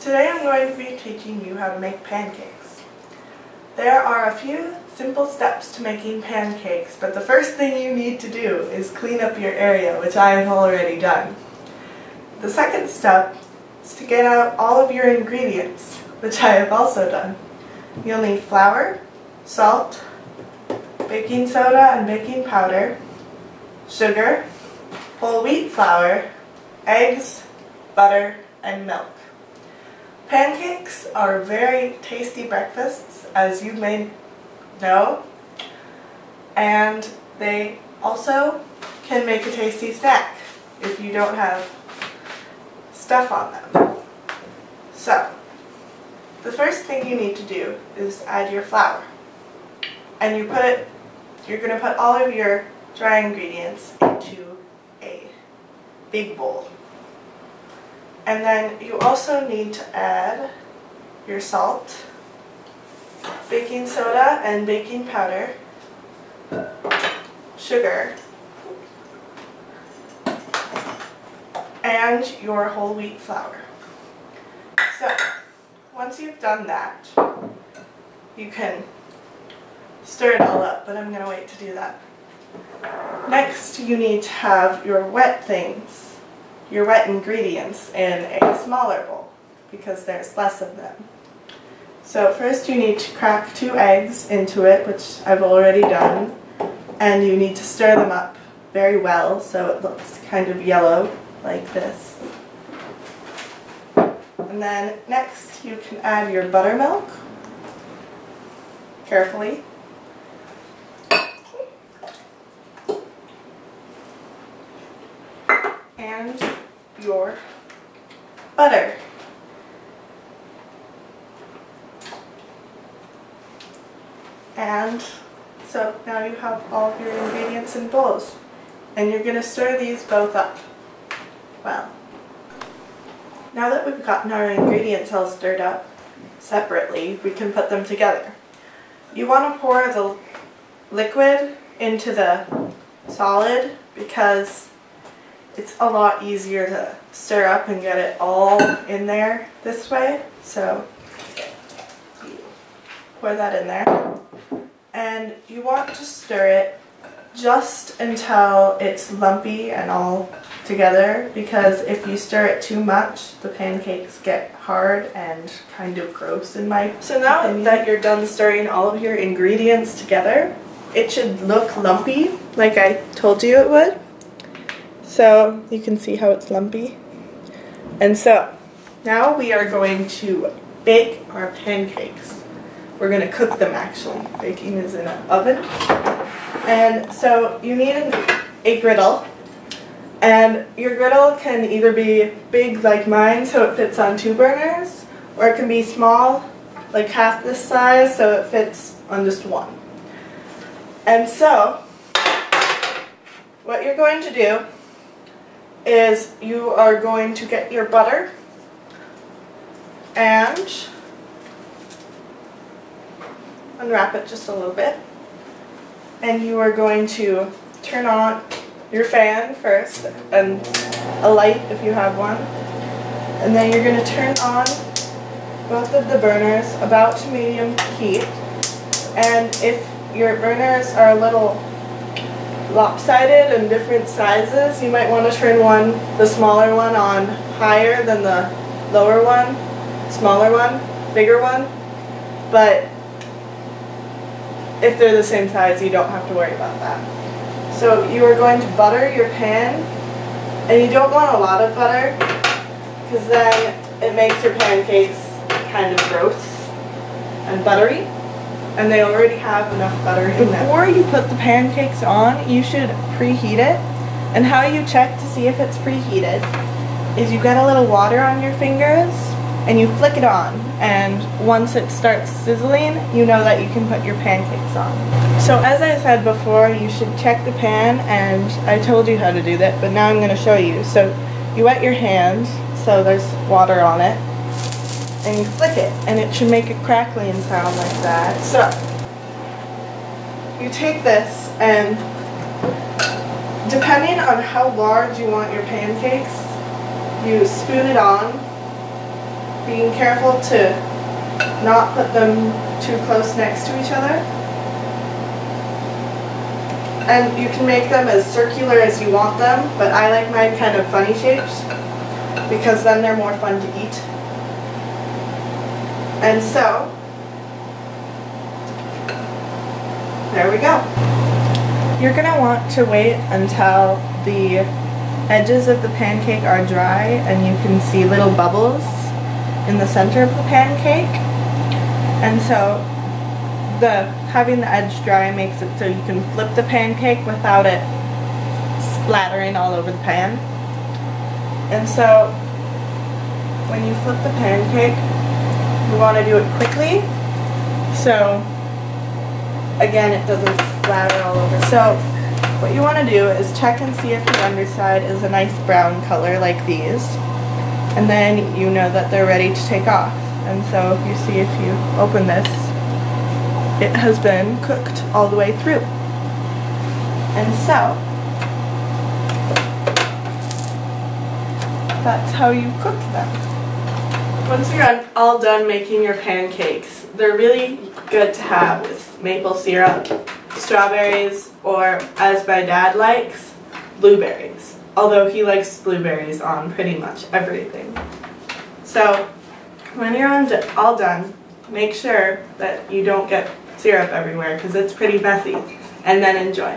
Today I'm going to be teaching you how to make pancakes. There are a few simple steps to making pancakes, but the first thing you need to do is clean up your area, which I have already done. The second step is to get out all of your ingredients, which I have also done. You'll need flour, salt, baking soda and baking powder, sugar, whole wheat flour, eggs, butter, and milk. Pancakes are very tasty breakfasts, as you may know, and they also can make a tasty snack if you don't have stuff on them. So, the first thing you need to do is add your flour, and you're going to put all of your dry ingredients into a big bowl. And then you also need to add your salt, baking soda and baking powder, sugar, and your whole wheat flour. So, once you've done that, you can stir it all up, but I'm going to wait to do that. Next, you need to have your wet things, your wet ingredients, in a smaller bowl because there's less of them. So first you need to crack 2 eggs into it, which I've already done, and you need to stir them up very well so it looks kind of yellow like this. And then next you can add your buttermilk carefully. And your butter. And so now you have all of your ingredients in bowls, and you're going to stir these both up well. Now that we've gotten our ingredients all stirred up separately, we can put them together. You want to pour the liquid into the solid because it's a lot easier to stir up and get it all in there this way. So you pour that in there, and you want to stir it just until it's lumpy and all together, because if you stir it too much, the pancakes get hard and kind of gross in my opinion. So now that you're done stirring all of your ingredients together, it should look lumpy like I told you it would. So you can see how it's lumpy. And so now we are going to bake our pancakes. We're going to cook them actually. Baking is in an oven. And so you need a griddle. And your griddle can either be big like mine so it fits on 2 burners, or it can be small, like half this size, so it fits on just 1. And so what you're going to do is you are going to get your butter and unwrap it just a little bit, and you are going to turn on your fan first, and a light if you have one, and then you're going to turn on both of the burners about to medium heat. And if your burners are a little lopsided and different sizes, you might want to turn the smaller one on higher than the lower one, smaller one, bigger one. But if they're the same size, you don't have to worry about that. So you are going to butter your pan, and you don't want a lot of butter because then it makes your pancakes kind of gross and buttery. And they already have enough butter in them. Before you put the pancakes on, you should preheat it. And how you check to see if it's preheated is you get a little water on your fingers and you flick it on. And once it starts sizzling, you know that you can put your pancakes on. So as I said before, you should check the pan, and I told you how to do that, but now I'm going to show you. So you wet your hand, so there's water on it, and you flick it, and it should make a crackling sound like that. So you take this, and depending on how large you want your pancakes, you spoon it on being careful to not put them too close next to each other. And you can make them as circular as you want them, but I like mine kind of funny shapes because then they're more fun to eat. And so, there we go. You're going to want to wait until the edges of the pancake are dry and you can see little bubbles in the center of the pancake. And so having the edge dry makes it so you can flip the pancake without it splattering all over the pan. And so when you flip the pancake, you want to do it quickly so again it doesn't splatter all over. So what you want to do is check and see if the underside is a nice brown color like these, and then you know that they're ready to take off. And so if you see, if you open this, it has been cooked all the way through. And so that's how you cook them. Once you're all done making your pancakes, they're really good to have with maple syrup, strawberries, or, as my dad likes, blueberries. Although he likes blueberries on pretty much everything. So when you're all done, make sure that you don't get syrup everywhere because it's pretty messy, and then enjoy.